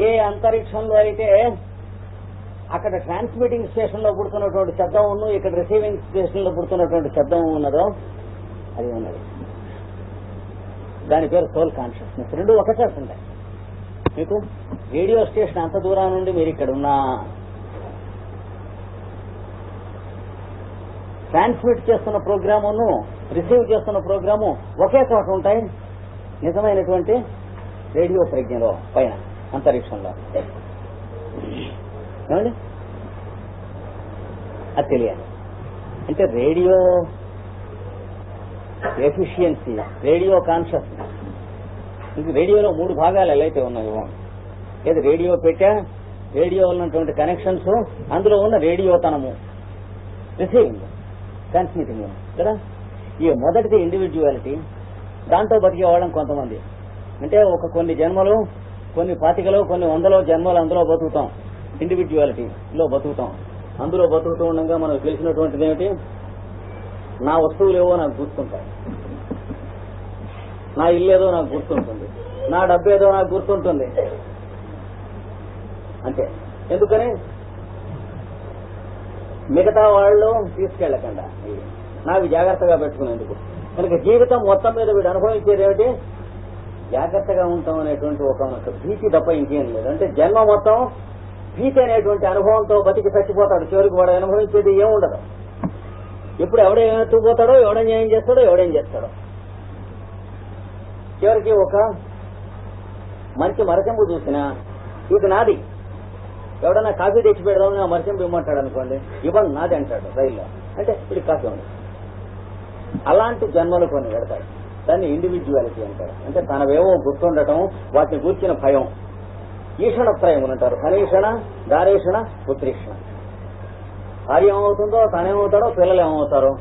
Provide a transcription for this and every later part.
ఏ అంతరిక్షంలో అయితే అక్కడ ట్రాన్స్మిటింగ్ స్టేషన్ లో పుడుతున్నటువంటి శబ్దం ఉన్ను ఇక్కడ రిసీవింగ్ స్టేషన్ లో పుడుతున్నటువంటి శబ్దం ఉన్నదో అది ఉన్నది. దాని పేరు సోల్ కాన్షియస్నెస్. రెండు ఒకటే ఉంటాయి. మీకు రేడియో స్టేషన్ అంత దూరం నుండి మీరు ఇక్కడ ఉన్న ట్రాన్స్మిట్ చేస్తున్న ప్రోగ్రామును రిసీవ్ చేస్తున్న ప్రోగ్రాము ఒకే చోట ఉంటాయి. నిజమైనటువంటి రేడియో ప్రజ్ఞలో పైన అంతరిక్షంలో ఏమండి అది తెలియాలి. అంటే రేడియో ఎఫిషియన్సీ, రేడియో కాన్షియస్నెస్. ఇది రేడియోలో 3 భాగాలు ఎలా అయితే ఉన్నాయో, ఏది రేడియో పెట్టా, రేడియో ఉన్నటువంటి కనెక్షన్స్, అందులో ఉన్న రేడియోతనము, రిసీవింగ్, ట్రాన్స్మిటింగ్ కదా. ఈ మొదటిది ఇండివిజువాలిటీ. దాంతో బతికేవాళ్ళం కొంతమంది. అంటే కొన్ని జన్మలు, కొన్ని పాతికలు, కొన్ని 100 జన్మలు అందులో బతుకుతాం. ఇండివిజువాలిటీలో బతుకుతాం. అందులో బతుకుతూ ఉండగా మనకు తెలిసినటువంటిది ఏమిటి? నా వస్తువులు ఏవో నాకు గుర్తుంటాయి, నా ఇల్లు ఏదో నాకు గుర్తుంటుంది, నా డబ్బు ఏదో నాకు గుర్తుంటుంది. అంతే. ఎందుకని? మిగతా వాళ్ళు తీసుకెళ్లకుండా నావి జాగ్రత్తగా పెట్టుకునేందుకు. కనుక జీవితం మొత్తం మీద వీడు అనుభవించేది ఏమిటి? జాగ్రత్తగా ఉంటాం అనేటువంటి ఒక భీతి తప్ప ఇంకేం లేదు. అంటే జన్మ మొత్తం భీతి అనేటువంటి అనుభవంతో బతికి చచ్చిపోతాడు. చివరికి వాడు అనుభవించేది ఏముండదు. ఎప్పుడు ఎవడేం ఎత్తుకుపోతాడో, ఎవడేం ఏం చేస్తాడో, ఎవడేం చేస్తాడో. చివరికి ఒక మంచి మరచెంపు చూసినా ఇది నాది, ఎవడన్నా కాఫీ తెచ్చి పెడదామని ఆ మరచెంపు ఇమ్మంటాడు అనుకోండి, ఇవ్వండి నాది అంటాడు రైల్లో. అంటే ఇది కాఫీ ఉంది. అలాంటి జన్మలు కొన్ని పెడతాయి. దాన్ని ఇండివిజువాలిటీ అంటారు. అంటే తనవేవో గుర్తుండటం, వాటిని గూర్చిన భయం. ఈషణ ప్రయం అంటారు. కనీషణ, దారేషణ, పుత్రీషణ. భార్య ఏమవుతుందో, తనేమవుతాడో, పిల్లలు ఏమవుతారో.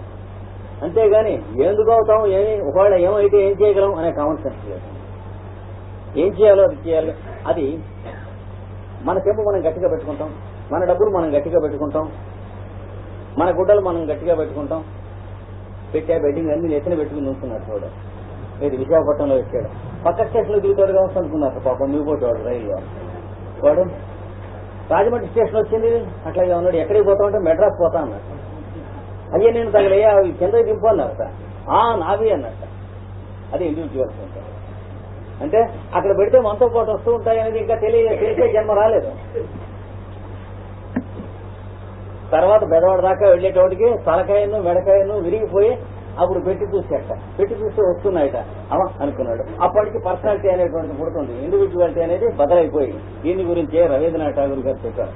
అంతేగాని ఎందుకు అవుతాం, ఒకవేళ ఏమైతే ఏం చేయగలం అనే కామన్ సెన్స్ లేదు. ఏం చేయాలో అది చేయాలి. అది మన చెంపు మనం గట్టిగా పెట్టుకుంటాం, మన డబ్బులు మనం గట్టిగా పెట్టుకుంటాం, మన గుడ్డలు మనం గట్టిగా పెట్టుకుంటాం. పెట్టే బెడ్డింగ్ అన్ని నెత్తిన పెట్టుకుని ఉంటున్నారు. చూడ ఇది విశాఖపట్నంలో వచ్చాడు, పక్క స్టేషన్లో దిగుతాడు కావచ్చు అనుకున్నారు. పాపం మిగిపోతాడు రైల్లో. వాడు రాజమండ్రి స్టేషన్ వచ్చింది అట్లాగే ఉన్నాడు. ఎక్కడికి పోతా ఉంటే మెడ్రాస్ పోతా అన్నట్టు. అయ్యే నేను తగలయ్యా అవి కిందకి దింపు అన్నారట. నావి అన్నట్ట. అది ఇండివిజువల్స్ ఉంటాయి. అంటే అక్కడ పెడితే మనతో పాటు వస్తూ ఉంటాయి అనేది ఇంకా తెలిసే జన్మ రాలేదు. తర్వాత బెదవాడ దాకా వెళ్లేటోడికి తలకాయను మెడకాయను విరిగిపోయి అప్పుడు పెట్టి చూస్తే వస్తున్నాయట అవ అనుకున్నాడు. అప్పటికి పర్సనాలిటీ అనేటువంటి పుడుతుంది. ఇండివిజువాలిటీ అనేది బదలైపోయి. దీని గురించే రవీంద్రనాథ్ ఠాగూర్ గారు చెప్పారు.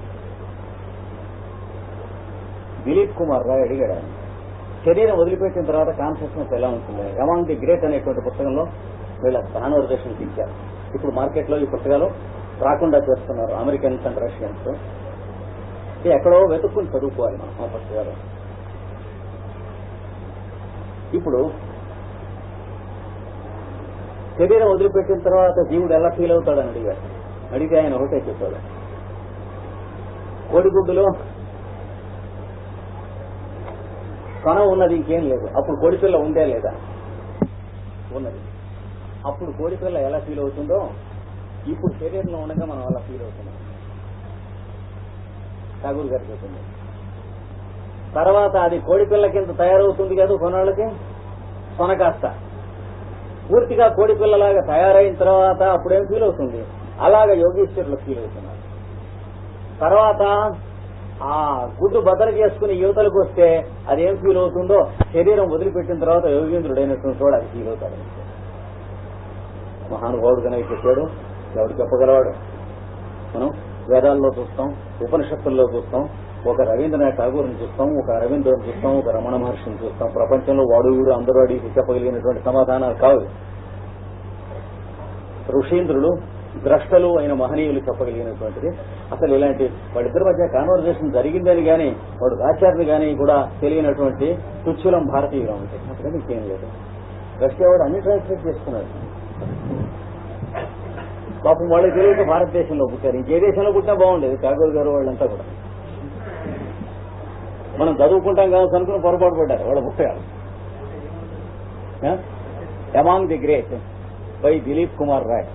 దిలీప్ కుమార్ రాయ్ అడిగాడు, శరీరం వదిలిపెట్టిన తర్వాత కాన్షియస్నెస్ ఎలా ఉంటుంది? అమాంగ్ ది గ్రేట్ అనేటువంటి పుస్తకంలో వీళ్ళ కాన్వర్జేషన్స్ ఇచ్చారు. ఇప్పుడు మార్కెట్లో ఈ పుస్తకాలు రాకుండా చేస్తున్నారు అమెరికన్స్ అండ్ రష్యన్స్. ఎక్కడో వెతుక్కుని చదువుకోవాలి మనం ఆ పుస్తకాలు. ఇప్పుడు శరీరం వదిలిపెట్టిన తర్వాత జీవుడు ఎలా ఫీల్ అవుతాడని అడిగాడు. అడిగితే ఆయన ఒకటే చెప్పాడు, కోడిగుడ్డులో కణం ఉన్నది, ఇంకేం లేదు. అప్పుడు కోడిపిల్ల ఉందే లేదా? ఉన్నది. అప్పుడు కోడిపిల్ల ఎలా ఫీల్ అవుతుందో ఇప్పుడు శరీరంలో ఉండగా మనం అలా ఫీల్ అవుతున్నాం. ఠాగూర్ గారు చెప్పింది. తర్వాత అది కోడిపిల్ల కింద తయారవుతుంది కదా కొన్నాళ్ళకి, కొనకాస్త పూర్తిగా కోడిపిల్లలాగా తయారైన తర్వాత అప్పుడేం ఫీల్ అవుతుంది? అలాగా యోగీశ్వరులు ఫీల్ అవుతున్నారు. తర్వాత ఆ గుడ్డు బద్దలు చేసుకుని యువతలకు వస్తే అదేం ఫీల్ అవుతుందో శరీరం వదిలిపెట్టిన తర్వాత యోగేంద్రుడైనటువంటి వాడు అది ఫీల్ అవుతాడు. మహానుభావుడు కనుక చెప్పాడు. ఎవడు చెప్పగలవాడు? మనం వేదాల్లో చూస్తాం, ఉపనిషత్తుల్లో చూస్తాం, ఒక రవీంద్రనాథ్ ఠాగూర్ని చూస్తాం, ఒక అరవిందుని చూస్తాం, ఒక రమణ మహర్షిని చూస్తాం. ప్రపంచంలో వాడు వీడు అందరూ అడిగి చెప్పగలిగినటువంటి సమాధానాలు కావు. ఋషీంద్రులు, ద్రష్టలు అయిన మహనీయులు చెప్పగలిగినటువంటిది. అసలు ఇలాంటి వాడిద్దరి మధ్య కాన్వర్జేషన్ జరిగిందని కానీ వాడు ఆచార్యుని కానీ కూడా తెలియనటువంటి తుచ్చులం భారతీయులు ఉంటాయి. అక్కడ ఇంకేం లేదు. రష్యా వాడు అన్ని ట్రాన్స్లేట్ చేస్తున్నాడు. పాపం వాళ్ళకి తెలియక భారతదేశంలో పుట్టారు. ఇంకే దేశంలో పుట్టినా బాగుండేది. ఠాగూర్ గారు వాళ్ళంతా కూడా మనం చదువుకుంటాం కావచ్చు అనుకుని పొరపాటు పడ్డారు. వాళ్ళ పుట్టారు. Among the great by Dilip Kumar Roy.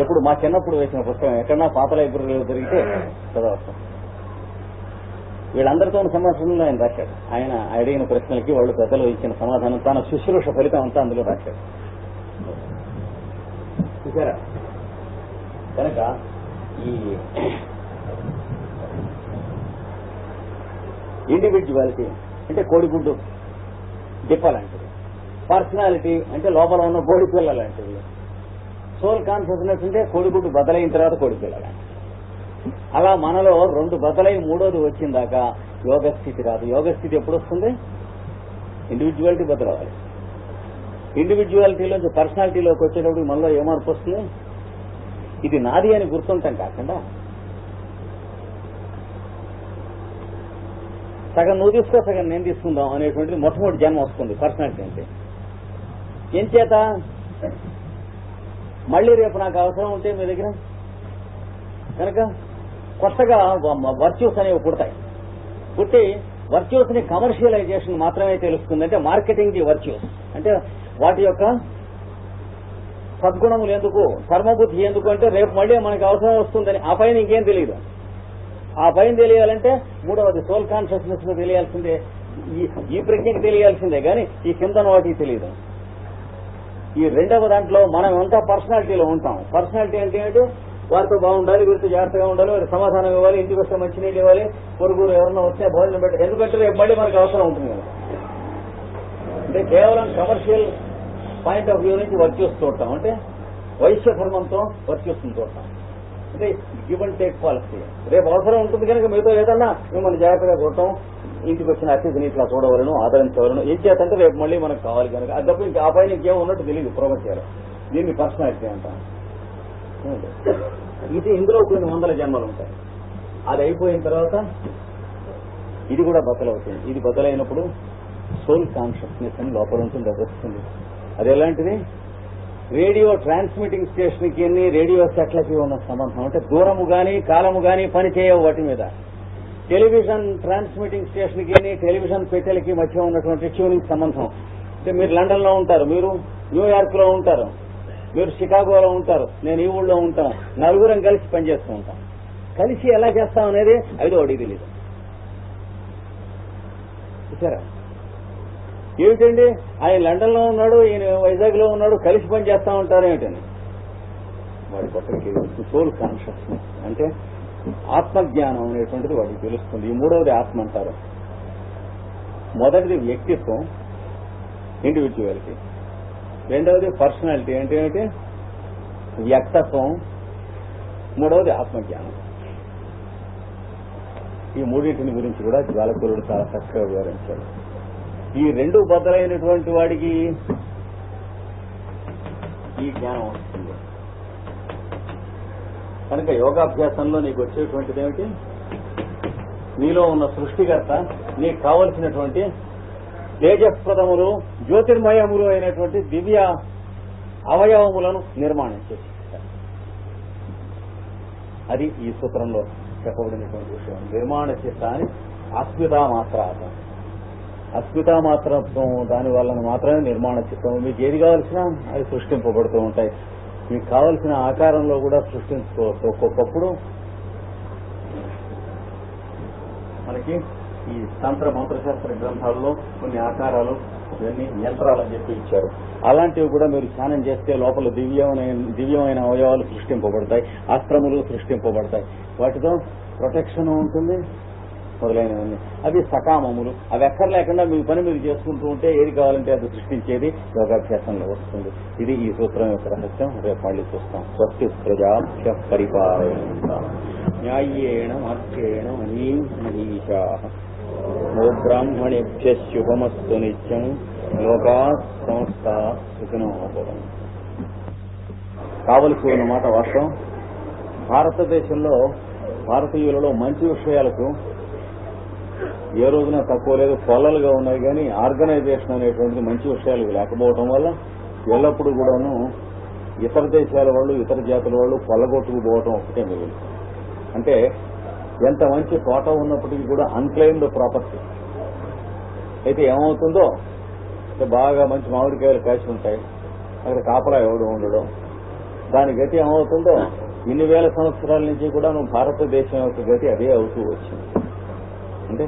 ఎప్పుడు మా చిన్నప్పుడు వేసిన పుస్తకం ఎక్కడన్నా పాత లైబ్రరీలో దొరికితే చదవస్తాం. వీళ్ళందరితో సంభాషణలో ఆయన రాశాడు. ఆయన అడిగిన ప్రశ్నలకి వాళ్ళు పెద్దలు ఇచ్చిన సమాధానం, తన శుశ్రూష ఫలితం అంతా అందులో రాశాడు. చూసారా? కనుక ఈ ఇండివిజువాలిటీ అంటే కోడిగుడ్డు డిప్ప లాంటిది, పర్సనాలిటీ అంటే లోపల ఉన్న కోడి పిల్ల లాంటిది, సోల్ కాన్షియస్నెస్ అంటే కోడిగుడ్డు బదలైన తర్వాత కోడి పిల్ల లాంటిది. అలా మనలో రెండు బదలై మూడోది వచ్చిందాకా యోగస్థితి రాదు. యోగస్థితి ఎప్పుడు వస్తుంది? ఇండివిజువాలిటీ బదలవాలి. ఇండివిజువాలిటీలోంచి పర్సనాలిటీలోకి వచ్చేటప్పుడు మనలో ఏ మార్పు వస్తుంది? ఇది నాది అని గుర్తుంటాం కాకుండా సగం నువ్వు తీసుకో సగం నేను తీసుకుందాం అనేటువంటిది మొట్టమొదటి జన్మ వస్తుంది పర్సనాలిటీ అంటే. ఏం చేత మళ్ళీ రేపు నాకు అవసరం ఉంటే మీ దగ్గర కనుక కొత్తగా వర్చ్యూస్ అనేవి పుడతాయి. పుట్టి వర్చ్యూస్ ని కమర్షియలైజేషన్ మాత్రమే తెలుస్తుంది. అంటే మార్కెటింగ్ ది వర్చ్యూస్ అంటే వాటి యొక్క సద్గుణములు ఎందుకు, కర్మబుద్ధి ఎందుకు అంటే రేపు మళ్ళీ మనకు అవసరం వస్తుందని. ఆ పైన ఇంకేం తెలియదు. ఆ పైన తెలియాలంటే మూడవది సోల్ కాన్షియస్నెస్ ను తెలియాల్సిందే, ఈ ప్రజ్ఞకి తెలియాల్సిందే, కానీ ఈ కిందన వాటికి తెలియదు. ఈ రెండవ దాంట్లో మనం అంతా పర్సనాలిటీలో ఉంటాం. పర్సనాలిటీ అంటే ఏంటి? వారితో బాగుండాలి, వీరితో జాగ్రత్తగా ఉండాలి, వారికి సమాధానం ఇవ్వాలి, ఇంటికి వస్తే మంచినీళ్ళు ఇవ్వాలి, పొరుగురు ఎవరన్నా వస్తే భోజనం పెట్టాలి. ఎందుకంటే రేపు మళ్ళీ మనకు అవసరం ఉంటుంది కదా. అంటే కేవలం కమర్షియల్ పాయింట్ ఆఫ్ వ్యూ నుంచి వర్క్ చేస్తూ ఉంటాం. అంటే వైశ్య ధర్మంతో వర్క్ చేస్తూ ఉంటాం. అంటే గివ్ అండ్ టేక్ పాలసీ. రేపు అవసరం ఉంటుంది కనుక మీతో ఏదన్నా మిమ్మల్ని జాగ్రత్తగా చూడటం, ఇంటికి వచ్చిన అతిథిని ఇట్లా చూడవలను, ఆదరించవలను. ఏం చేతంటే రేపు మళ్ళీ మనకు కావాలి కనుక. అది తప్ప ఇంకా ఆ పైన ఇంకేం ఉన్నట్టు తెలియదు ప్రపంచాలు. దీన్ని పర్సనాలిటీ అంటాం. ఇది ఇందులో కొన్ని వందల జన్మలు ఉంటాయి. అది అయిపోయిన తర్వాత ఇది కూడా బద్దలవుతుంది. ఇది బద్దలైనప్పుడు సోల్ కాన్షియస్నెస్ అని లోపల ఉంటుంది, అది వస్తుంది. అది ఎలాంటిది? రేడియో ట్రాన్స్మిటింగ్ స్టేషన్ కి రేడియో సెట్లకి ఉన్న సంబంధం. అంటే దూరము గాని కాలము గాని పని చేయవు వాటి మీద. టెలివిజన్ ట్రాన్స్మిటింగ్ స్టేషన్ కి టెలివిజన్ పెట్టెలకి మధ్య ఉన్నటువంటి ట్యూనింగ్ సంబంధం. అంటే మీరు లండన్ లో ఉంటారు, మీరు న్యూయార్క్ లో ఉంటారు, మీరు షికాగోలో ఉంటారు, నేను ఈ ఊళ్ళో ఉంటాం. నలుగురం కలిసి పనిచేస్తూ ఉంటాం. కలిసి ఎలా చేస్తాం అనేది ఐదో అడిగి తెలియదు. చూసారా? ఏమిటండి ఆయన లండన్ లో ఉన్నాడు, ఈయన వైజాగ్ లో ఉన్నాడు, కలిసి పని చేస్తా ఉంటారు ఏమిటని వాడి పక్కకి సోల్ కాన్షియస్నెస్ అంటే ఆత్మజ్ఞానం అనేటువంటిది వాడికి తెలుస్తుంది. ఈ మూడవది ఆత్మ అంటారు. మొదటిది వ్యక్తిత్వం, ఇండివిజువాలిటీ. రెండవది పర్సనాలిటీ అంటే ఏమిటి? వ్యక్తత్వం. మూడవది ఆత్మజ్ఞానం. ఈ మూడింటిని గురించి కూడా జ్వాలకులుడు చాలా చక్కగా వివరించాడు. ఈ రెండు బద్దలైనటువంటి వాడికి ఈ జ్ఞానం వస్తుంది. కనుక యోగాభ్యాసంలో నీకు వచ్చేటువంటిది ఏమిటి? నీలో ఉన్న సృష్టికర్త నీకు కావలసినటువంటి తేజస్ప్రదములు, జ్యోతిర్మయములు అయినటువంటి దివ్య అవయవములను నిర్మాణం చేసి, అది ఈ సూత్రంలో చెప్పబడినటువంటి విషయం. నిర్మాణ చిత్త అని అస్మితా మాత్రం. అస్మితా మాత్రత్వం దాని వలన మాత్రమే నిర్మాణ చిత్తం. మీకు ఏది కావలసినా అది సృష్టింపబడుతూ ఉంటాయి. మీకు కావలసిన ఆకారంలో కూడా సృష్టించుకోవచ్చు. ఒక్కొక్కప్పుడు మనకి ఈ తంత్ర మంత్రశాస్త్ర గ్రంథాల్లో కొన్ని ఆకారాలు, ఇవన్నీ యంత్రాలు అని చెప్పి ఇచ్చారు. అలాంటివి కూడా మీరు ధ్యానం చేస్తే లోపల దివ్యమైన అవయవాలు సృష్టింపబడతాయి, అస్త్రములు సృష్టింపబడతాయి. వాటితో ప్రొటెక్షన్ ఉంటుంది మొదలైనవన్నీ. అవి సకామములు. అవి ఎక్కడ లేకుండా మీ పని మీరు చేసుకుంటూ ఉంటే ఏది కావాలంటే అది సృష్టించేది యోగాభ్యాసంలో వస్తుంది. ఇది ఈ సూత్రం యొక్క రహస్యం. రేపు మళ్ళీ చూస్తాం. స్వస్తి ప్రజాభ్య పరిపాలయంతాం న్యాయేణ మార్గేణ మనీషాః ఓ బ్రాహ్మణేభ్య శుభమస్తు నిత్యం లోకాః సమస్తాః సుఖినో భవంతు. కావలసి ఉన్న మాట వాస్తవం. భారతదేశంలో భారతీయులలో మంచి విషయాలకు ఏ రోజున తక్కువ లేదు, పొల్లలుగా ఉన్నాయి. కానీ ఆర్గనైజేషన్ అనేటువంటిది మంచి విషయాలు లేకపోవడం వల్ల ఎల్లప్పుడూ కూడాను ఇతర దేశాల వాళ్ళు, ఇతర జాతుల వాళ్ళు పొల్లగొట్టుకుపోవటం ఒకటే మిగిలింది. అంటే ఎంత మంచి తోట ఉన్నప్పటికీ కూడా అన్క్లెయిమ్డ్ ప్రాపర్టీ. అయితే ఏమవుతుందో, బాగా మంచి మామిడికాయలు కాసి ఉంటాయి, అక్కడ కాపలా ఎవడు ఉండడం, దాని గతి ఏమవుతుందో ఇన్ని వేల సంవత్సరాల నుంచి కూడా భారతదేశం యొక్క గతి అదే అవుతూ వచ్చింది. అంటే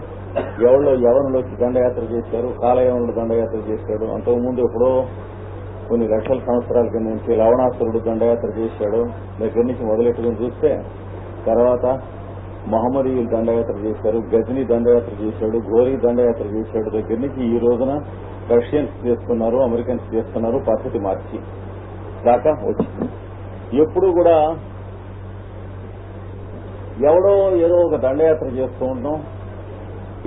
యవనులోకి దండయాత్ర చేశారు, కాలయవనులు దండయాత్ర చేశాడు. అంతకుముందు ఎప్పుడో కొన్ని లక్షల సంవత్సరాల కింద నుంచి లవణాసురుడు దండయాత్ర చేశాడు. దగ్గర నుంచి మొదలెట్టుకుని చూస్తే తర్వాత మహమ్మదీయులు దండయాత్ర చేశారు, గజనీ దండయాత్ర చేశాడు, ఘోరీ దండయాత్ర చేశాడు. దగ్గర నుంచి ఈ రోజున రష్యన్స్ చేస్తున్నారు, అమెరికన్స్ చేస్తున్నారు. పద్ధతి మార్చి దాకా వచ్చింది. ఎప్పుడు కూడా ఎవడో ఏదో ఒక దండయాత్ర చేస్తూ ఉంటాం.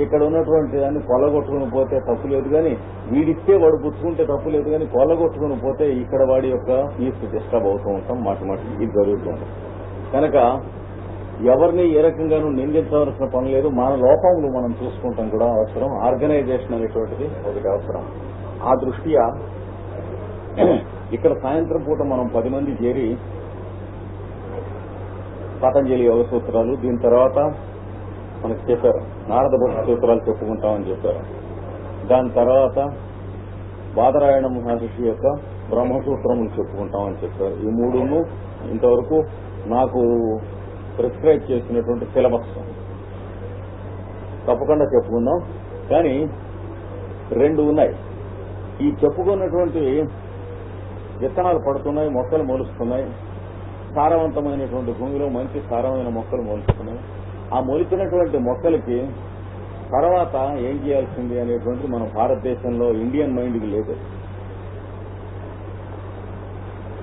ఇక్కడ ఉన్నటువంటి దాన్ని కొల్లగొట్టుకుని పోతే తప్పు లేదు, కానీ వీడిస్తే వాడు పుచ్చుకుంటే తప్పు లేదు, కానీ కొల్లగొట్టుకుని పోతే ఇక్కడ వాడి యొక్క పీస్ డిస్టర్బ్ అవుతూ ఉంటాం. మాటి ఇది జరుగుతుంది. కనుక ఎవరిని ఏ రకంగానూ నిందించవలసిన పని లేదు. మన లోపములు మనం చూసుకుంటాం కూడా అవసరం. ఆర్గనైజేషన్ అనేటువంటిది ఒకటి అవసరం. ఆ దృష్ట్యా ఇక్కడ సాయంత్రం పూట మనం 10 మంది చేరి పతంజలి యోగ సూత్రాలు, దీని తర్వాత మనకు చెప్పారు నారద భక్తి సూత్రాలు చెప్పుకుంటామని చెప్పారు. దాని తర్వాత బాదరాయణ మహర్షి యొక్క బ్రహ్మసూత్రములు చెప్పుకుంటామని చెప్పారు. ఈ మూడును ఇంతవరకు నాకు ప్రిస్క్రైబ్ చేసినటువంటి సిలబస్ తప్పకుండా చెప్పుకుందాం. కానీ 2 ఉన్నాయి. ఈ చెప్పుకున్నటువంటి విత్తనాలు పడుతున్నాయి, మొక్కలు మొలుస్తున్నాయి. సారవంతమైనటువంటి భూమిలో మంచి సారమైన మొక్కలు మొలుస్తున్నాయి. ఆ మొలిచినటువంటి మొక్కలకి తర్వాత ఏం చేయాల్సింది అనేటువంటిది మన భారతదేశంలో ఇండియన్ మైండ్కి లేదు.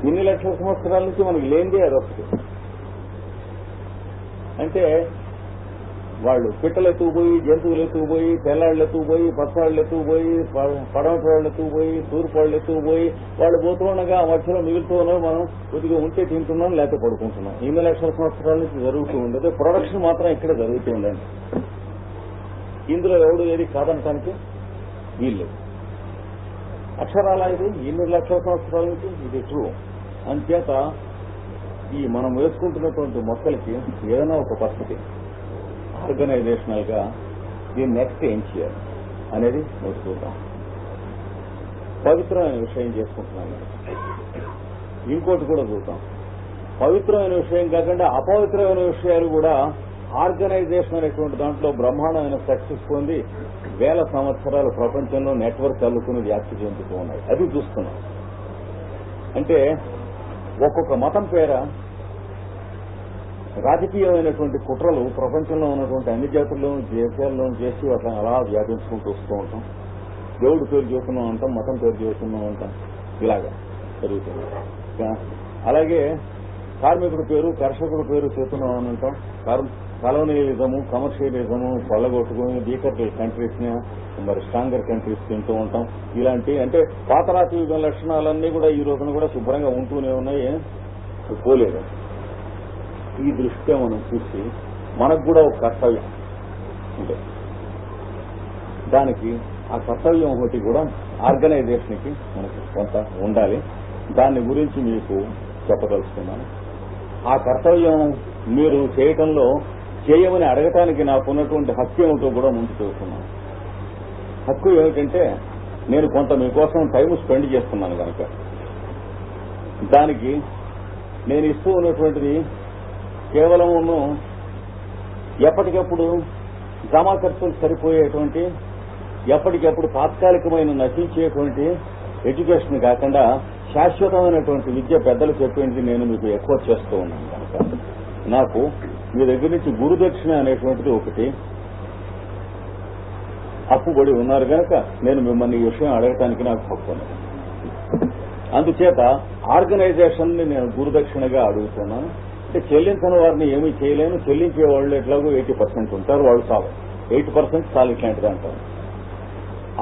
ఇన్ని లక్షల సంవత్సరాల నుంచి మనకి లేనిదే అది వస్తుంది. అంటే వాళ్ళు పిట్టలు ఎత్తుకుపోయి, జంతువులు ఎత్తుకుపోయి, తెల్లాళ్ళు ఎత్తుకుపోయి, పచ్చవాళ్ళు ఎత్తుకుపోయి, పడమటి వాళ్ళు ఎత్తుకుపోయి, తూర్పు వాళ్ళు ఎత్తుకుపోయి, వాళ్ళు పోతూ ఉండగా మధ్యలో మిగులుతూ ఉన్నాం. మనం కొద్దిగా ఉంటే తింటున్నాం, లేకపోతే పడుకుంటున్నాం. 8 లక్షల సంవత్సరాల నుంచి జరుగుతూ ఉండదు. ప్రొడక్షన్ మాత్రం ఇక్కడ జరుగుతూ ఉండండి. ఇందులో ఎవడు ఏది కాదనటానికి వీళ్ళు అక్షరాల ఇది 8 లక్షల సంవత్సరాల నుంచి ఇది ట్రూ. అంచేత ఈ మనం వేసుకుంటున్నటువంటి మొక్కలకి ఏదైనా ఒక పద్ధతి ఆర్గనైజేషనల్ గా దీన్ని నెక్స్ట్ ఏం చేయాలి అనేది మీరు చూద్దాం. పవిత్రమైన విషయం చేసుకుంటున్నాను. ఇంకోటి కూడా చూద్దాం. పవిత్రమైన విషయం కాకుండా అపవిత్రమైన విషయాలు కూడా ఆర్గనైజేషన్ అనేటువంటి దాంట్లో బ్రహ్మాండమైన సక్సెస్ పొంది వేల సంవత్సరాలు ప్రపంచంలో నెట్వర్క్ అల్లుకుని వ్యాప్తి చెందుతూ ఉన్నాయి. అది చూస్తున్నాం. అంటే ఒక్కొక్క మతం పేర రాజకీయమైనటువంటి కుట్రలు ప్రపంచంలో ఉన్నటువంటి అన్ని జాతుల్లోనూ దేశాల్లోనూ చేసి అట్లా అలా వ్యాపించుకుంటూ వస్తూ ఉంటాం. దేవుడి పేరు చూస్తున్నాం అంటాం, మతం పేరు చూస్తున్నాం అంటాం. ఇలాగా జరుగుతుంది. అలాగే కార్మికుడి పేరు, కర్షకుడి పేరు చేస్తున్నాం అని అంటాం. కాలోనియలిజము, కమర్షియలిజము కొల్లగొట్టుకుని వీకర్ కంట్రీస్ ని మరి స్ట్రాంగర్ కంట్రీస్ తింటూ ఉంటాం. ఇలాంటి అంటే పాతరాతి యుగ లక్షణాలన్నీ కూడా ఈ రోజున కూడా శుభ్రంగా ఉంటూనే ఉన్నాయి, పోలేదు. ఈ దృష్ట్యా మనం చూసి మనకు కూడా ఒక కర్తవ్యం అంటే దానికి ఆ కర్తవ్యం ఒకటి కూడా ఆర్గనైజేషన్ కి మనకు కొంత ఉండాలి. దాని గురించి మీకు చెప్పదలుచుకున్నాను. ఆ కర్తవ్యం మీరు చేయటంలో చేయమని అడగటానికి నాకున్నటువంటి హక్కు ఏమిటో కూడా ముందు చూస్తున్నాను. హక్కు ఏమిటంటే నేను కొంత మీకోసం టైం స్పెండ్ చేస్తున్నాను కనుక దానికి నేను ఇస్తూ ఉన్నటువంటిది కేవలం ఎప్పటికప్పుడు జమా ఖర్చులు సరిపోయేటువంటి ఎప్పటికప్పుడు తాత్కాలికమైన నశించేటువంటి ఎడ్యుకేషన్ కాకుండా శాశ్వతమైనటువంటి విద్య పెద్దలు చెప్పేది నేను మీకు ఎక్కువ చేస్తూ ఉన్నాను కనుక నాకు మీ దగ్గర నుంచి గురుదక్షిణ అనేటువంటిది ఒకటి అప్పుబడి ఉన్నారు కనుక నేను మిమ్మల్ని ఈ విషయం అడగటానికి నాకు హక్కు ఉంది. అందుచేత ఆర్గనైజేషన్ ని నేను గురుదక్షిణగా అడుగుతున్నాను. అంటే చెల్లించని వారిని ఏమీ చేయలేను. చెల్లించే వాళ్ళు ఎట్లాగో 80% ఉంటారు, వాళ్ళు చాలు 80% చాలు ఇట్లాంటిది అంటారు.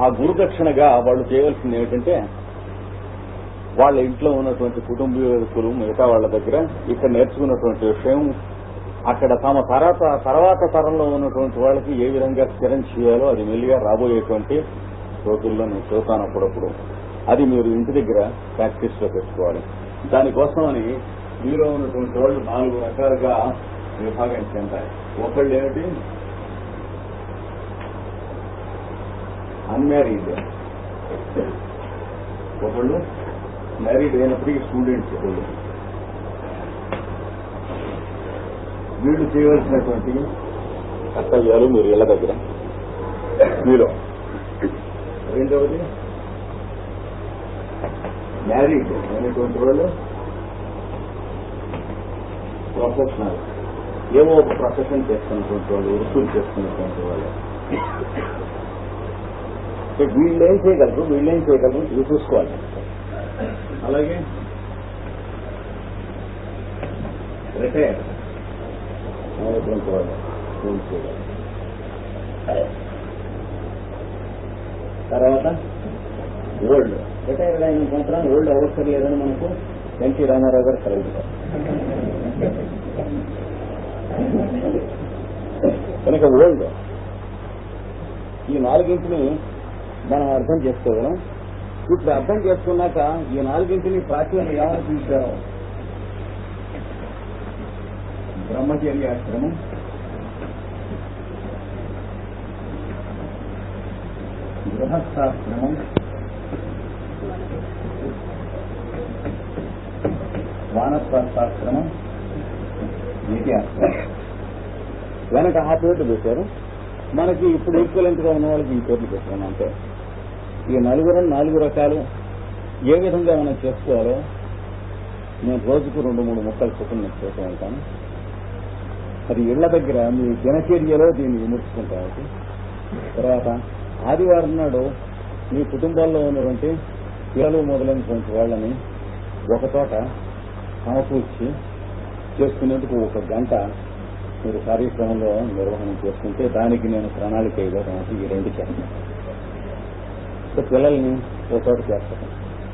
ఆ గురుదక్షిణగా వాళ్ళు చేయవలసింది ఏమిటంటే వాళ్ళ ఇంట్లో ఉన్నటువంటి కుటుంబీకులు మిగతా వాళ్ళ దగ్గర ఇక్కడ నేర్చుకున్నటువంటి విషయం అక్కడ తమ తర్వాత తరంలో ఉన్నటువంటి వాళ్ళకి ఏ విధంగా స్థిరం చేయాలో అది మెల్లిగా రాబోయేటువంటి రోజుల్లో నేను చూస్తాను అప్పుడప్పుడు. అది మీరు ఇంటి దగ్గర ప్రాక్టీస్ లో పెట్టుకోవాలి. దానికోసమని మీలో ఉన్నటువంటి వాళ్ళు 4 రకాలుగా విభాగం చెందాయి. ఒకళ్ళు ఏమిటి అన్మ్యారీడ్, ఒకళ్ళు మ్యారీడ్ అయినప్పటికీ స్టూడెంట్స్, ఒకళ్ళు వీళ్ళు చేయవలసినటువంటి కర్తవ్యాలు మీరు ఇళ్ల దగ్గర మీలో. రెండవది మ్యారీడ్ అయినటువంటి వాళ్ళు ప్రొఫెషనల్, ఏవో ఒక ప్రొఫెషన్ చేస్తున్నటువంటి వాళ్ళు, వృత్తులు చేస్తున్నటువంటి వాళ్ళు. వీళ్ళేం చేయగలరు ఇవి చూసుకోవాలి. అలాగే రిటైర్ అయినటువంటి వాళ్ళు ఏం చేయగలరు. తర్వాత ఓల్డ్, రిటైర్డ్ అయిన సంవత్సరం ఓల్డ్ అవసరం లేదని మనకు ఎన్టీ రామారావు గారు కలుగుతారు. కనుక ఓల్డ్, ఈ నాలుగింటిని మనం అర్థం చేసుకోగలం. ఇప్పుడు అర్థం చేసుకున్నాక ఈ నాలుగింటిని ప్రాచీన ఏమని పిలిచారు? బ్రహ్మచర్యాశ్రమం, గృహస్థాశ్రమం, వానప్రస్థాశ్రమం, నిత్యాశ్రమం. వెనక ఆ పేర్లు పెట్టారు. మనకి ఇప్పుడు ఈక్వలెంట్ గా ఉన్న వాళ్ళకి ఈ పేర్లు పెట్టాను. అంటే ఈ నాలుగు రకాలు ఏ విధంగా మనం చేసుకోవాలో నేను రోజుకు 2-3 ముక్కలు చొప్పున నేను చేస్తూ ఉంటాను. అది ఇళ్ల దగ్గర మీ దినచర్యలో దీన్ని విమర్శించుకుంటారు. తర్వాత ఆదివారం నాడు మీ కుటుంబాల్లో ఉన్నటువంటి పిల్లలు మొదలైనటువంటి వాళ్ళని ఒక చోట సమకూర్చి చేసుకునేందుకు 1 గంట మీరు కార్యక్రమంలో నిర్వహణ చేసుకుంటే దానికి నేను ప్రణాళిక ఇవ్వడానికి ఈ 2 చేస్తాను. పిల్లల్ని ఒక చోట చేస్తాను.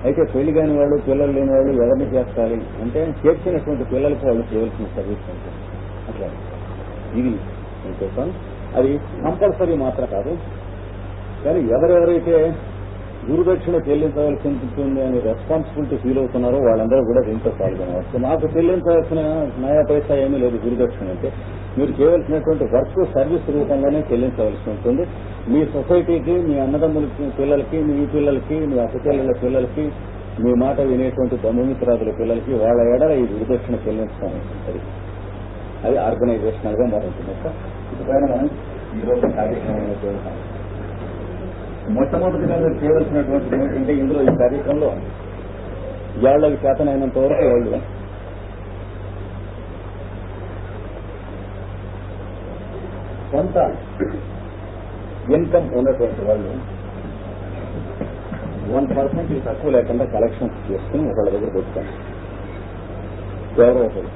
అయితే పెళ్లి కాని వాళ్ళు, పిల్లలు లేని వాళ్ళు ఎవరిని చేస్తాలి అంటే చేర్చినటువంటి పిల్లలకి వాళ్ళు చేయవలసిన సర్వీస్ ఉంటుంది. అట్లా ఇది నేను చెప్తాను. అది కంపల్సరీ మాత్రం కాదు. కానీ ఎవరెవరైతే గురుదక్షిణ చెల్లించవలసి ఉంటుంది అని రెస్పాన్సిబిలిటీ ఫీల్ అవుతున్నారో వాళ్ళందరూ కూడా దీంతో పాల్గొనవచ్చు. నాకు చెల్లించవలసిన నయా పైసా ఏమీ లేదు. గురుదక్షిణ అంటే మీరు చేయవలసినటువంటి వర్క్ సర్వీస్ రూపంలోనే చెల్లించవలసి ఉంటుంది. మీ సొసైటీకి, మీ అన్నదమ్ములకి పిల్లలకి, మీ పిల్లలకి, మీ అక్కచెల్లెల పిల్లలకి, మీ మాట వినేటువంటి బంధుమిత్రాదుల పిల్లలకి వాళ్ళ ఎడల ఈ గురుదక్షిణ చెల్లించడం అది ఆర్గనైజేషనల్ గా మారుతుంది. ఇటుపైన మనం ఈరోజు కార్యక్రమంలో చేస్తాం. మొట్టమొదటిగా మీరు చేయవలసినటువంటి ఏమిటంటే ఇందులో ఈ కార్యక్రమంలో ఏళ్లకు చేతనైనంత వరకు వాళ్ళు కొంత ఇన్కమ్ ఉన్నటువంటి వాళ్ళు 1% తక్కువ లేకుండా కలెక్షన్స్ చేసుకుని ఒకళ్ళ దగ్గర పెడతారు. ఎవరో ఒకరు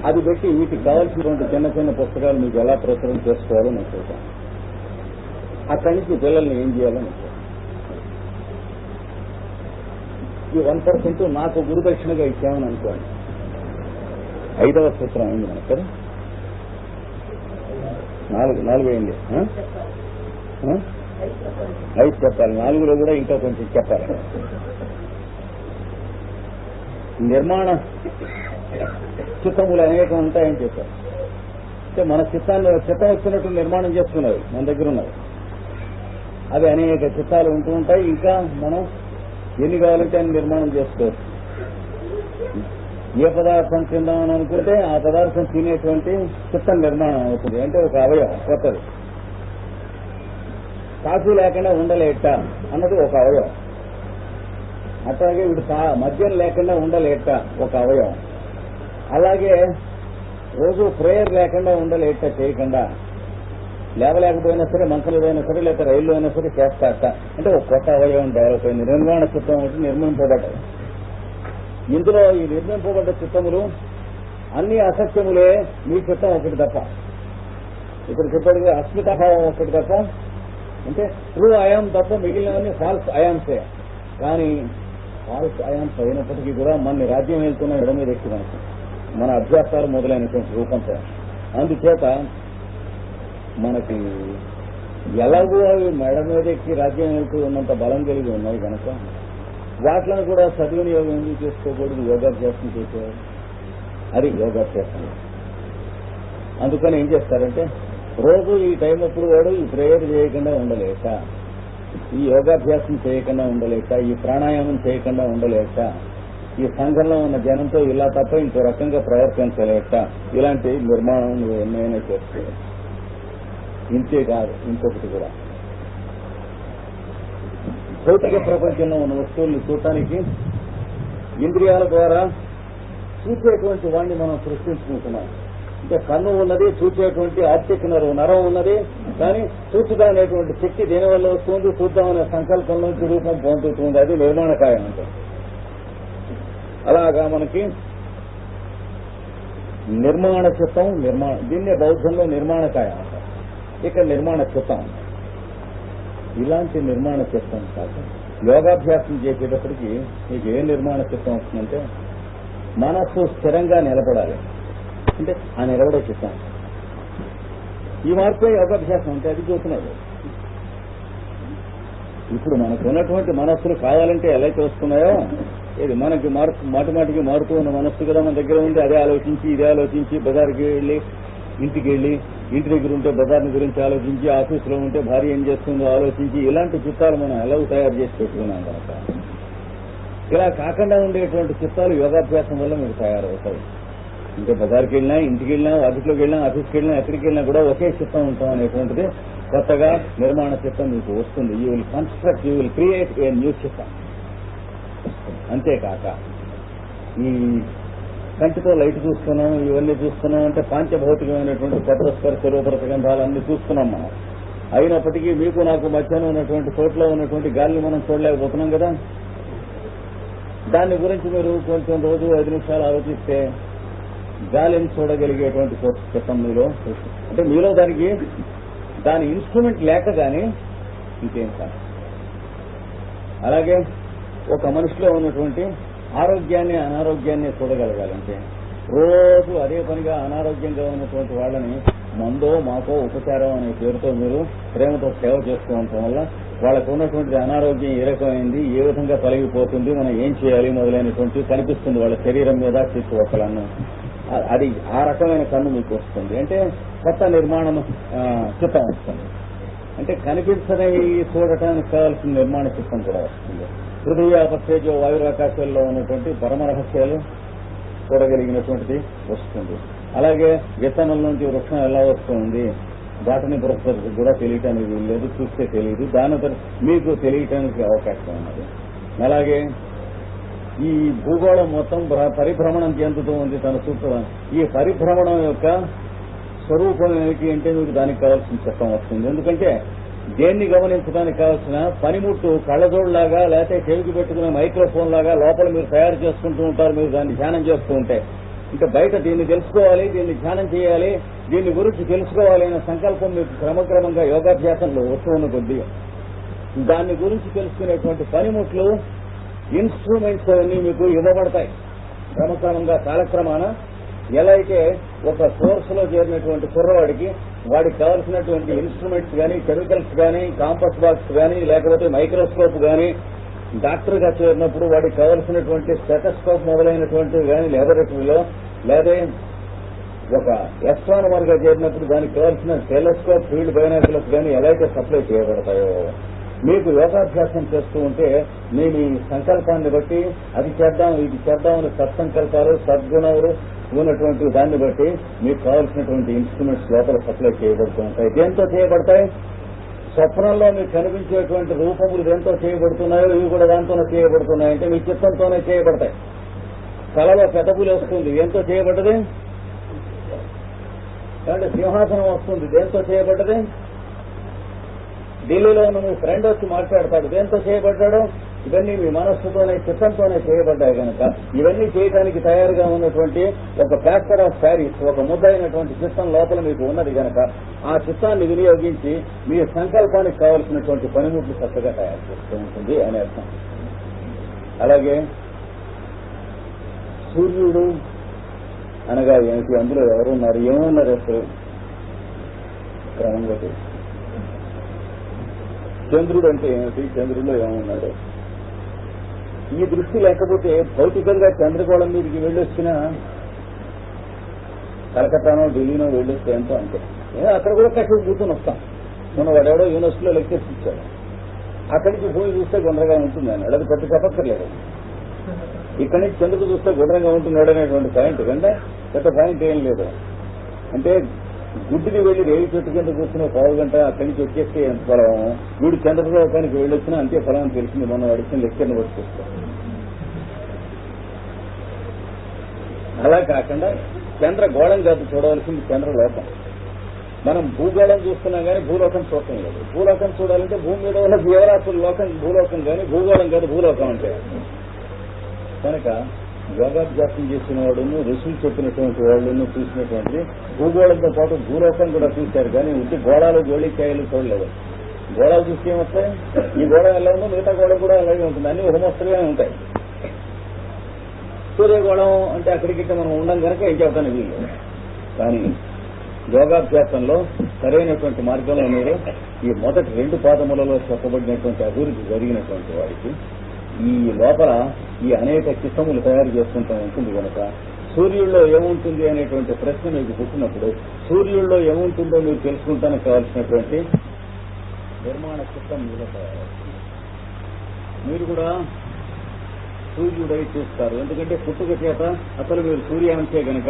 అది పెట్టి వీటికి కావాల్సినటువంటి చిన్న పుస్తకాలు మీకు ఎలా ప్రచురణ చేసుకోవాలో నేను చూస్తాను. అక్కడి నుంచి పిల్లల్ని ఏం చేయాలో నేను చూస్తాను. ఈ 1% నాకు గురుదక్షిణగా ఇచ్చామని అనుకోండి. 5వ సూత్రం అయింది మనకు కదా. 4 అయింది. 5 చెప్పాలి. 4లో కూడా ఇంకా కొంచెం చెప్పాలి. నిర్మాణ చిత్తములు అనేకం ఉంటాయని చెప్పారు. అంటే మన చిత్తం వచ్చినట్టు నిర్మాణం చేసుకున్నవి మన దగ్గర ఉన్నవి. అవి అనేక చిత్తాలు ఉంటూ ఉంటాయి. ఇంకా మనం ఎన్ని కావాలంటే అన్ని నిర్మాణం చేసుకోవచ్చు. ఏ పదార్థం తిందామని అనుకుంటే ఆ పదార్థం తినేటువంటి చిత్తం నిర్మాణం అవుతుంది. అంటే ఒక అవయవం కొత్తది. కాఫీ లేకుండా ఉండలేట అన్నది ఒక అవయవం. అట్లాగే వీడు మద్యం లేకుండా ఉండలేట ఒక అవయవం. అలాగే రోజు ప్రేయర్ లేకుండా ఉండలేట చేయకుండా లేవలేకపోయినా సరే, మంచంలో అయినా సరే, లేకపోతే రైల్లో అయినా సరే చేస్తారట. అంటే ఒక కొత్త అవయవం డెవలప్ అయింది. నిర్మాణ చిత్తం ఒకటి నిర్మింపబడ్డాయి. ఇందులో ఈ నిర్మింపబడ్డ చిత్తములు అన్ని అసత్యములే. మీ చిత్తం ఒకటి తప్ప, ఇక్కడ చెప్పేది అస్మితాభావం ఒకటి తప్ప, అంటే ట్రూ అయాం తప్ప మిగిలినవన్నీ ఫాల్స్ అయామ్సే. కానీ ఫాల్స్ అయామ్స్ అయినప్పటికీ కూడా మన రాజ్యం వెళ్తున్న ఇడ మీద ఎక్కి మనకు మన అభ్యాసాలు మొదలైనటువంటి రూపంతో. అందుచేత మనకి ఎలాగో అవి మెడ మీద ఎక్కి రాజ్యం వెళ్తూ ఉన్నంత బలం కలిగి ఉన్నాయి కనుక వాటిని కూడా సద్వినియోగం ఎందుకు చేసుకోకూడదు? యోగాభ్యాసం చేసేవారు అది యోగాభ్యాసం. అందుకని ఏం చేస్తారంటే రోజు ఈ టైం అప్పుడు వాడు ఈ ప్రేయర్ చేయకుండా ఉండలేక, ఈ యోగాభ్యాసం చేయకుండా ఉండలేక, ఈ ప్రాణాయామం చేయకుండా ఉండలేక ఈ సంఘంలో ఉన్న జనంతో ఇలా తప్ప ఇంకో రకంగా ప్రవర్తించలేట ఇలాంటి నిర్మాణం నువ్వు ఎన్నైనా చేస్తావు. ఇంతే కాదు, ఇంకొకటి కూడా భౌతిక ప్రపంచంలో ఉన్న వస్తువుల్ని చూడటానికి ఇంద్రియాల ద్వారా చూసేటువంటి వాడిని మనం సృష్టించుకుంటున్నాం. అంటే కన్ను ఉన్నది, చూసేటువంటి ఆప్టిక్ నరం ఉన్నది, కానీ చూచుదా అనేటువంటి శక్తి దేనివల్ల వస్తుంది, చూద్దామనే సంకల్పంలోంచి రూపం పొందుతుంది. అది నిర్మాణకాయం అంటే. అలాగా మనకి నిర్మాణ చిత్తం, దీన్నే బౌద్ధంలో నిర్మాణకాయం అంటారు. ఇక్కడ నిర్మాణ చిత్తం. ఇలాంటి నిర్మాణ చిత్తం కాదు. యోగాభ్యాసం చేసేటప్పటికి మీకు ఏ నిర్మాణ చిత్తం వస్తుందంటే మనస్సు స్థిరంగా నిలబడాలి. అంటే ఆ నిలబడే చిత్తం. ఈ మార్పే యోగాభ్యాసం అంటే అది చూస్తున్నాడు. ఇప్పుడు మనకు ఉన్నటువంటి మనస్సులు కావాలంటే ఎలా వస్తున్నాయో, ఇది మనకి మాటిమాటికి మారుతూ ఉన్న మనస్సు కదా మన దగ్గర ఉంది. అదే ఆలోచించి ఇదే ఆలోచించి బజార్కి వెళ్ళి ఇంటికి వెళ్ళి, ఇంటి దగ్గర ఉంటే బజార్ని గురించి ఆలోచించి, ఆఫీసులో ఉంటే భార్య ఏం చేస్తుందో ఆలోచించి, ఇలాంటి చిత్తాలు మనం ఎలా తయారు చేసి పెట్టుకున్నాం కనుక ఇలా కాకుండా ఉండేటువంటి చిత్తాలు యోగాభ్యాసం వల్ల మీకు తయారవుతాయి. ఇంకా బజార్కి వెళ్ళినా, ఇంటికి వెళ్ళినా, ఆఫీస్లోకి వెళ్ళినా, ఆఫీస్కి వెళ్ళినా, ఎక్కడికి వెళ్ళినా కూడా ఒకే చిత్తం ఉంటాం అనేటువంటిది కొత్తగా నిర్మాణ చిత్తం మీకు వస్తుంది. You will construct, you will create a new చిత్తం. అంతేకాక ఈ కంటితో లైట్ చూస్తున్నాం, ఇవన్నీ చూస్తున్నాం అంటే పాంచభౌతికమైనటువంటి శబ్ద స్పర్శ రూపరస గంధాలన్నీ చూస్తున్నాం మనం. అయినప్పటికీ మీకు నాకు మధ్యాహ్నం ఉన్నటువంటి చోట్ల ఉన్నటువంటి గాలిని మనం చూడలేకపోతున్నాం కదా. దాని గురించి మీరు కొంచెం రోజు 5 నిమిషాలు ఆలోచిస్తే గాలిని చూడగలిగేటువంటి చిత్తం మీలో, అంటే మీలో దాని ఇన్స్ట్రుమెంట్ లేక కానీ ఇంకేం కాదు. అలాగే ఒక మనిషిలో ఉన్నటువంటి ఆరోగ్యాన్ని అనారోగ్యాన్ని చూడగలగాలంటే రోజు అదే పనిగా అనారోగ్యంగా ఉన్నటువంటి వాళ్ళని మందో మాకో ఉపచారం అనే పేరుతో మీరు ప్రేమతో సేవ చేస్తూ ఉండటం వల్ల వాళ్ళకు ఉన్నటువంటి అనారోగ్యం ఏ రకమైంది, ఏ విధంగా తొలగిపోతుంది, మనం ఏం చేయాలి మొదలైనటువంటి కనిపిస్తుంది వాళ్ళ శరీరం మీద చుట్టుపక్కలను. అది ఆ రకమైన కన్ను మీకు వస్తుంది. అంటే కొత్త నిర్మాణం చిత్తం వస్తుంది. అంటే కనిపించనివి చూడటానికి కావాల్సిన నిర్మాణ చిత్తం కూడా వస్తుంది. పృథివీ ఆపస్తేజో వాయురాకాశాల్లో ఉన్నటువంటి పరమరహస్యాలు చూడగలిగినటువంటిది వస్తుంది. అలాగే విత్తనం నుంచి వృక్షం ఎలా వస్తుంది, వాటిని కూడా తెలియటానికి లేదు, చూస్తే తెలియదు. దాని మీకు తెలియటానికి అవకాశం ఉన్నది. అలాగే ఈ భూగోళం మొత్తం పరిభ్రమణం చెందుతూ ఉంది తన చుట్టూ. ఈ పరిభ్రమణం యొక్క స్వరూపం ఏమిటి అంటే మీకు దానికి కావాల్సిన చిత్తం వస్తుంది. ఎందుకంటే దేన్ని గమనించడానికి కావాల్సిన పనిముట్టు కళ్ళజోడులాగా లేకపోతే చెవికి పెట్టుకునే మైక్రోఫోన్ లాగా లోపల మీరు తయారు చేసుకుంటూ ఉంటారు. మీరు దాన్ని ధ్యానం చేస్తూ ఉంటే ఇంకా బయట దీన్ని తెలుసుకోవాలి, దీన్ని ధ్యానం చేయాలి, దీన్ని గురించి తెలుసుకోవాలి అనే సంకల్పం మీకు క్రమక్రమంగా యోగాభ్యాసంలో వస్తూ ఉన్న కొద్దీ దాన్ని గురించి తెలుసుకునేటువంటి పనిముట్లు, ఇన్స్ట్రుమెంట్స్ అవన్నీ మీకు ఇవ్వబడతాయి. క్రమక్రమంగా కాలక్రమాన ఎలా అయితే ఒక కోర్స్ లో చేరినటువంటి కుర్రవాడికి వాడికి కావాల్సినటువంటి ఇన్స్ట్రుమెంట్స్ కానీ, కెమికల్స్ కానీ, కాంపస్ బాక్స్ కానీ, లేకపోతే మైక్రోస్కోప్ కానీ, డాక్టర్ గా చేరినప్పుడు వాడికి కావలసినటువంటి స్టెటస్కోప్ మొదలైనటువంటివి కానీ ల్యాబొరేటరీలో, లేదా ఒక ఎస్ట్రానమర్ గా చేరినప్పుడు దానికి కావాల్సిన టెలిస్కోప్, ఫీల్డ్ బైనాక్యులర్స్ కానీ ఎలా అయితే సప్లై చేయబడతాయో, మీకు యోగాభ్యాసం చేస్తూ ఉంటే మీ సంకల్పాన్ని బట్టి అది చేద్దాం ఇది చేద్దాం అనే సత్సంకల్పాలు, సద్గుణాలు ఉన్నటువంటి దాన్ని బట్టి మీకు కావాల్సినటువంటి ఇన్స్ట్రుమెంట్స్ లోపల సప్లై చేయబడుతూ ఉంటాయి. దేంతో చేయబడతాయి? స్వప్నంలో మీకు కనిపించేటువంటి రూపములు దేంతో చేయబడుతున్నాయో ఇవి కూడా దాంతోనే చేయబడుతున్నాయి. అంటే మీ చిత్తంతోనే చేయబడతాయి. కళలో పెదవులు వస్తుంది, దేంతో చేయబడ్డది? కాబట్టి సింహాసనం వస్తుంది, దేంతో చేయబడ్డది? ఢిల్లీలో ఉన్న మీ ఫ్రెండ్ వచ్చి మాట్లాడతాడు, దేంతో చేయబడ్డాడు? ఇవన్నీ మీ మనస్సుతోనే, చిత్తంతోనే చేయబడ్డాయి కనుక ఇవన్నీ చేయడానికి తయారుగా ఉన్నటువంటి ఒక ప్లాస్టర్ ఆఫ్ ప్యారిస్, ఒక ముద్దైనటువంటి చిత్తం లోపల మీకు ఉన్నది కనుక ఆ చిత్తాన్ని వినియోగించి మీ సంకల్పానికి కావలసినటువంటి పనిముట్లు చక్కగా తయారు చేస్తూ ఉంటుంది అనే అర్థం. అలాగే సూర్యుడు అనగా ఏమిటి, అందులో ఎవరున్నారు, ఏమన్నారు అసలు క్రమంగా చంద్రుడు అంటే ఏమిటి, చంద్రుడిలో ఏమన్నాడు? ఈ దృష్టి లేకపోతే భౌతికంగా చంద్రగోళం మీదకి వెళ్ళొచ్చిన కలకత్తానో ఢిల్లీనో వెళ్ళొస్తే ఎంతో అంతే. అక్కడ కూడా కష్టం కూర్చొని వస్తాం. మన వాడెవడో యూనివర్సిటీలో లెక్చర్స్ ఇచ్చాడు, అక్కడికి భూమి చూస్తే గొందరగా ఉంటుంది అన్నాడు. అది పెద్ద చెప్పక్కర్లేదు. ఇక్కడి నుంచి చంద్రుడు చూస్తే గుండ్రంగా ఉంటున్నాడు అనేటువంటి పాయింట్ కంటే పెద్ద పాయింట్ ఏం లేదు. అంటే గుడ్డిని వెళ్లి రేవి చెట్టు కింద కూర్చున్న పావు గంట అక్కడి నుంచి వచ్చేస్తే ఎంత ఫలం, వీడు చంద్రలోకానికి వెళ్ళి వచ్చినా అంతే ఫలం అని తెలిసింది. మనం అడిగిన లెక్కర్ని బట్టి చూస్తాం. అలా కాకుండా చంద్ర గోళం కాదు చూడవలసింది చంద్రలోకం. మనం భూగోళం చూస్తున్నాం కానీ భూలోకం చూడటం లేదు. భూలోకం చూడాలంటే భూమి మీద ఉన్న జీవరాశుల లోకం భూలోకం కానీ భూగోళం కాదు భూలోకం అంటే. కనుక యోగాభ్యాసం చేసిన వాడును ఋషులు చెప్పినటువంటి వాళ్ళను చూసినటువంటి భూగోళంతో పాటు భూలోకం కూడా చూశారు కానీ ఉట్టి గోళాలు గోళికాయలు చూడలేదు. గోళాలు చూస్తే ఏమొస్తాయి, ఈ గోళం ఎలా ఉందో మిగతా గోళం కూడా అలాగే ఉంటుంది, అన్ని హోమోస్తలుగానే ఉంటాయి. సూర్యగోళం అంటే అక్కడికి మనం ఉండం కనుక ఏం చెబుతాను వీళ్ళు. కానీ యోగాభ్యాసంలో సరైనటువంటి మార్గంలో మీరు ఈ మొదటి 2 పాదములలో చెప్పబడినటువంటి అభివృద్ధి జరిగినటువంటి వాడికి ఈ లోపల ఈ అనేక చిత్తములు తయారు చేసుకుంటూ ఉంటుంది కనుక సూర్యుల్లో ఏముంటుంది అనేటువంటి ప్రశ్న మీకు పుట్టినప్పుడు సూర్యుల్లో ఏముంటుందో మీరు తెలుసుకుంటానికి కావాల్సినటువంటి నిర్మాణ చిత్తం మీలో తయారవుతుంది. మీరు కూడా సూర్యుడై చూస్తారు. ఎందుకంటే పుట్టుక చేత అసలు మీరు సూర్యాంశే గనక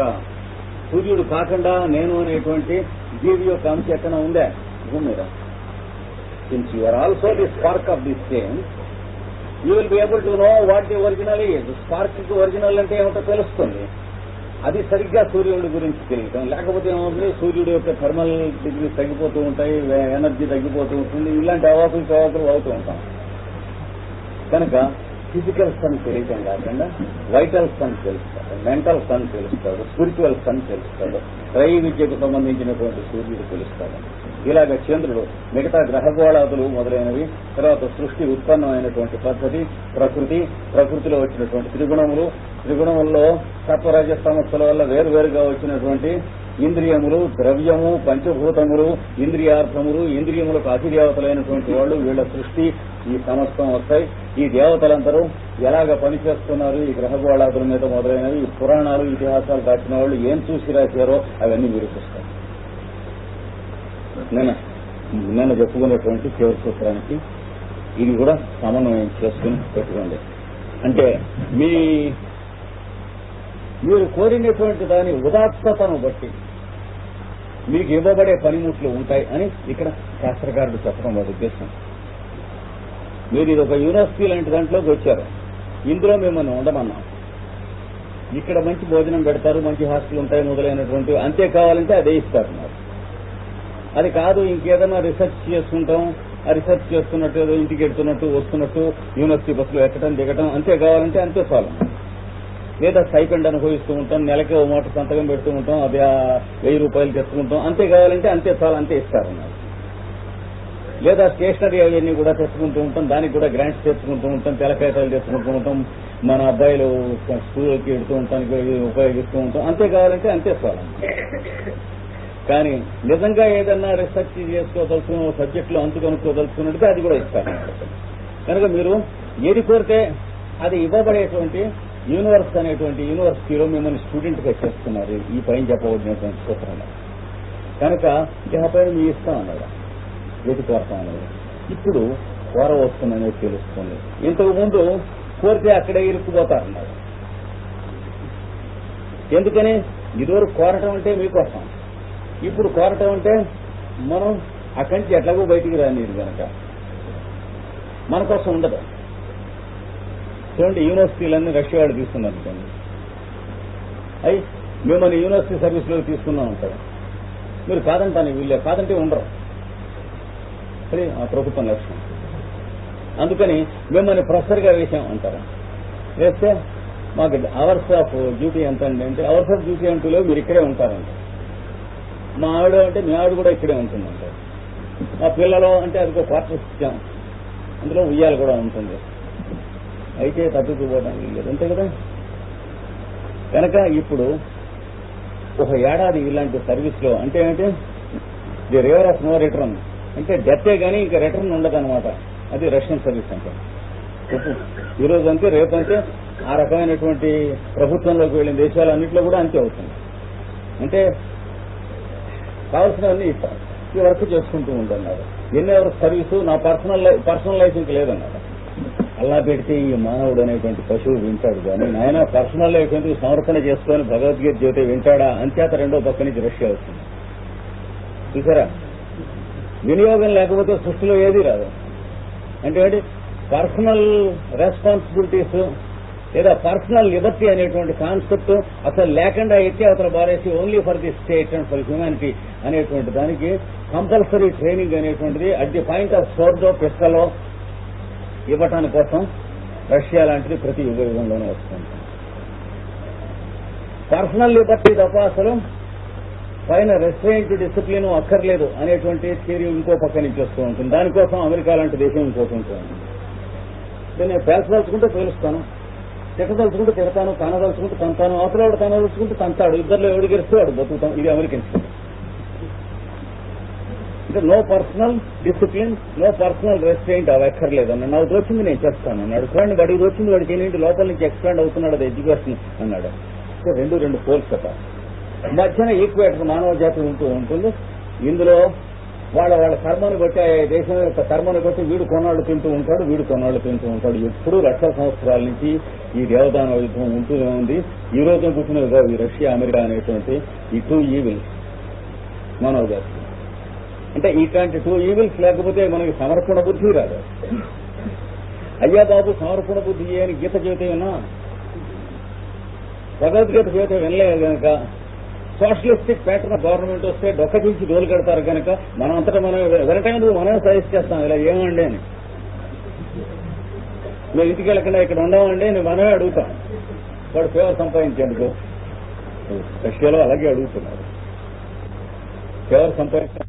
సూర్యుడు కాకుండా నేను అనేటువంటి జీవి యొక్క అంశ ఎక్కడ ఉందా భూమి మీద. Since you are also the spark of this change, you will be able to know what the original is. Spark కి ఒరిజినల్ అంటే ఏమిటో తెలుస్తుంది. అది సరిగ్గా సూర్యుడి గురించి తెలియటం. లేకపోతే ఏమవుతుంది, సూర్యుడు యొక్క థర్మల్ డిగ్రీస్ తగ్గిపోతూ ఉంటాయి, ఎనర్జీ తగ్గిపోతూ ఉంటుంది, ఇలాంటి అవాకులు అవుతూ ఉంటాం. కనుక ఫిజికల్ సన్ తెలియటం కాకుండా వైటల్ సన్ తెలుస్తాడు, మెంటల్ సన్ తెలుస్తాడు, స్పిరిచువల్ సన్ తెలుస్తాడు, త్రయ విద్యకు సంబంధించినటువంటి సూర్యుడు తెలుస్తాడు. ఇలాగ చంద్రుడు, మిగతా గ్రహగోళాదులు మొదలైనవి, తర్వాత సృష్టి ఉత్పన్నమైనటువంటి పద్ధతి, ప్రకృతిలో వచ్చినటువంటి త్రిగుణముల్లో సత్వరజస్తమస్సుల వల్ల వేరువేరుగా వచ్చినటువంటి ఇంద్రియములు, ద్రవ్యము, పంచభూతములు, ఇంద్రియార్థములు, ఇంద్రియములకు అధిదేవతలైనటువంటి వాళ్ళు, వీళ్ల సృష్టి, ఈ సమస్తం వస్తాయి. ఈ దేవతలందరూ ఎలాగ పనిచేస్తున్నారు ఈ గ్రహగోళాదుల మీద మొదలైనవి ఈ పురాణాలు ఇతిహాసాలు దాచిన వాళ్ళు ఏం చూసి రాశారో అవన్నీ మీరు చూస్తారు. నేను చెప్పుకున్నటువంటి చివరి సూత్రానికి ఇది కూడా సమన్వయం చేసుకుని పెట్టుకోండి. అంటే మీరు కోరినటువంటి దాని ఉదాత్తతను బట్టి మీకు ఇవ్వబడే పనిముట్లు ఉంటాయి అని ఇక్కడ శాస్త్రకారుడు చెప్పడం వారి ఉద్దేశం. మీరు ఇది ఒక యూనివర్సిటీ లాంటి దాంట్లోకి వచ్చారు, ఇందులో మిమ్మల్ని ఉండమన్నాం. ఇక్కడ మంచి భోజనం పెడతారు, మంచి హాస్టల్ ఉంటాయి మొదలైనటువంటి, అంతే కావాలంటే అదే ఇస్తారు. అది కాదు ఇంకేదైనా రీసెర్చ్ చేసుకుంటాం, ఆ రీసెర్చ్ చేస్తున్నట్టు ఏదో ఇంటికి వెళ్తున్నట్టు వస్తున్నట్టు యూనివర్సిటీ బస్సులో ఎక్కడం దిగటం అంతే కావాలంటే అంతే చాలు. లేదా స్టైపెండ్ అనుభవిస్తూ ఉంటాం, నెలకి ఓ మాట సంతకం పెడుతూ ఉంటాం, అది 1000 రూపాయలు తెచ్చుకుంటాం, అంతే కావాలంటే అంతే చాలు, అంతే ఇస్తారన్నారు. లేదా స్టేషనరీ అవన్నీ కూడా తెచ్చుకుంటూ ఉంటాం, దానికి కూడా గ్రాంట్స్ తెచ్చుకుంటూ ఉంటాం, తెలకాయతాలు తెచ్చుకుంటూ ఉంటాం, మన అబ్బాయిలు స్కూల్కి వెళ్తూ ఉంటానికి ఉపయోగిస్తూ ఉంటాం, అంతే కావాలంటే అంతే చాలు. కానీ నిజంగా ఏదన్నా రీసెర్చ్ చేసుకోదలుచుకున్న సబ్జెక్టులో అందుకనుకోదలుచుకున్నట్టుగా అది కూడా ఇస్తారు. కనుక మీరు ఏది కోరితే అది ఇవ్వబడేటువంటి యూనివర్స్ అనేటువంటి యూనివర్సిటీలో మిమ్మల్ని స్టూడెంట్గా చేస్తున్నారు ఈ పైన చెప్పబడినటువంటి సూత్రంలో. కనుక ఇకపైన మీ ఇష్టం అన్నాడు, ఏది కోరతాం అనేది. ఇప్పుడు కోరవస్తుందనేది తెలుస్తుంది. ఇంతకు ముందు కోరితే అక్కడే ఇరుక్కుపోతారన్నాడు. ఎందుకని ఇదివరకు కోరటం అంటే మీకోసం, ఇప్పుడు కోరటం అంటే మనం అక్కడి నుంచి ఎట్లాగో బయటికి రానిది కనుక మన కోసం ఉండదు. చూడండి, యూనివర్సిటీలన్నీ రష్యా వాడు తీసుకున్నారు అనుకోండి, అయ్యి మిమ్మల్ని యూనివర్సిటీ సర్వీస్లో తీసుకున్నాం అంటారు. మీరు కాదంటాను వీళ్ళే, కాదంటే ఉండరు. సరే, ఆ ప్రభుత్వం లక్ష్యం. అందుకని మిమ్మల్ని ప్రొఫెసర్గా వేసాం అంటారు. వేస్తే మాకు అవర్స్ ఆఫ్ డ్యూటీ ఎంత అండి అంటే, అవర్స్ ఆఫ్ డ్యూటీ అంటూ లేవు, మీరు ఇక్కడే ఉంటారంట. మా ఆవిడ అంటే మీ ఆవిడ కూడా ఇక్కడే ఉంటుందంటారు. మా పిల్లలు అంటే అదిగో క్వార్టర్స్ ఇచ్చాం, అందులో ఉయ్యాలు కూడా ఉంటుంది, అయితే తప్పిపోవడానికి లేదు, అంతే కదా. కనుక ఇప్పుడు ఒక ఏడాది ఇలాంటి సర్వీస్ లో అంటే ఏంటంటే the river of no return, అంటే డెత్తే కానీ ఇంకా రిటర్న్ ఉండదన్నమాట. అది రష్యన్ సర్వీస్ అంటే. ఈ రోజు అంతే, రేపు అంతే. ఆ రకమైనటువంటి ప్రభుత్వంలోకి వెళ్ళిన దేశాలన్నింటిలో కూడా అంతే అవుతుంది. అంటే కావాల్సినవన్నీ ఇస్తాం, ఈ వర్క్ చేసుకుంటూ ఉంటున్నారు. ఎన్ని అవర్స్ సర్వీసు, నా పర్సనల్ లైఫ్ ఇంకా లేదన్నారు. అలా పెడితే ఈ మానవుడు అనేటువంటి పశువు వింటాడు కానీ నాయన పర్సనల్ లైఫ్ ఎందుకు సమర్పణ చేసుకొని భగవద్గీత జ్యోతి వింటాడా అంచేత రెండో పక్క నుంచి రష్యా వస్తుంది. చూసారా, వినియోగం లేకపోతే సృష్టిలో ఏది రాదు. అంటే పర్సనల్ రెస్పాన్సిబిలిటీస్ లేదా పర్సనల్ లిబర్టీ అనేటువంటి కాన్సెప్ట్ అసలు లేకుండా ఎత్తి అవతల బారేసి only for the state and for humanity అనేటువంటి దానికి కంపల్సరీ ట్రైనింగ్ అనేటువంటిది అట్ ది పాయింట్ ఆఫ్ సోర్డో పిస్టలో ఇవ్వటానికి కోసం రష్యా లాంటిది ప్రతి యుగంలోనే వస్తుంది. పర్సనల్ లిబర్టీ తప్ప అసలు పైన రెస్ట్రెయింట్ డిసిప్లిన్ అక్కర్లేదు అనేటువంటి థియరీ ఇంకో పక్క నుంచి వస్తూ ఉంటుంది. దానికోసం అమెరికా లాంటి దేశం ఇంకోటి ఉంటుంది. నేను పేల్చదలుచుకుంటే పేలుస్తాను, తిట్టదలుచుకుంటే తిడతాను, తానదలుచుకుంటే తంతాను, అవతలవాడు తానదలుచుకుంటే తంతాడు, ఇద్దరిలో ఎవడు గెలిస్తే వాడు బతుకుతాం. ఇది అమెరికన్ సిస్టమ్. అంటే no personal discipline, no personal restraint అవి ఎక్కర్లేదన్న. నాకు తోచింది నేను చేస్తాను అన్నాడు. చూడండి, వాడికి తోచింది వాడికి ఏంటి లోపల నుంచి ఎక్స్పాండ్ అవుతున్నాడు, అది ఎడ్యుకేషన్ అన్నాడు. రెండు పోల్స్ కదా. మధ్యన ఈక్వేటర్ మానవ జాతి ఉంటూ ఉంటుంది. ఇందులో వాళ్ళ కర్మను బట్టి దేశం యొక్క కర్మను బట్టి వీడు కొన్నాళ్ళు తింటూ ఉంటాడు, వీడు కొన్నాళ్ళు తింటూ ఉంటాడు. ఎప్పుడూ లక్షల సంవత్సరాల నుంచి ఈ దేవదాన యుద్ధం ఉంటూనే ఉంది. ఈ రోజున పుట్టినవి కాదు ఈ రష్యా అమెరికా అనేటువంటి ఈ టూ ఈవిల్స్ మానవ జాతి. అంటే ఇట్లాంటి టూ ఈవిల్స్ లేకపోతే మనకి సమర్పణ బుద్ధి రాదు. అయ్యా బాబు సమర్పణ బుద్ధి అని గీత చెబితే విన్నా, భగవద్గీత చెబితే వినలేదు కనుక సోషలిస్టిక్ ప్యాటర్న్ గవర్నమెంట్ వస్తే డొక్క తీసి డోలు కడతారు కనుక మనం అంతటా మనం వెనటైన మనమే సజెస్ట్ చేస్తాం ఇలా ఏమండి అని. మేము ఇంటికి వెళ్ళకుండా ఇక్కడ ఉండమండి అని మనమే అడుగుతాం. వాడు ఫేవర్ సంపాదించేందుకు రష్యాలో అలాగే అడుగుతున్నారు. ఫేవర్ సంపాదించ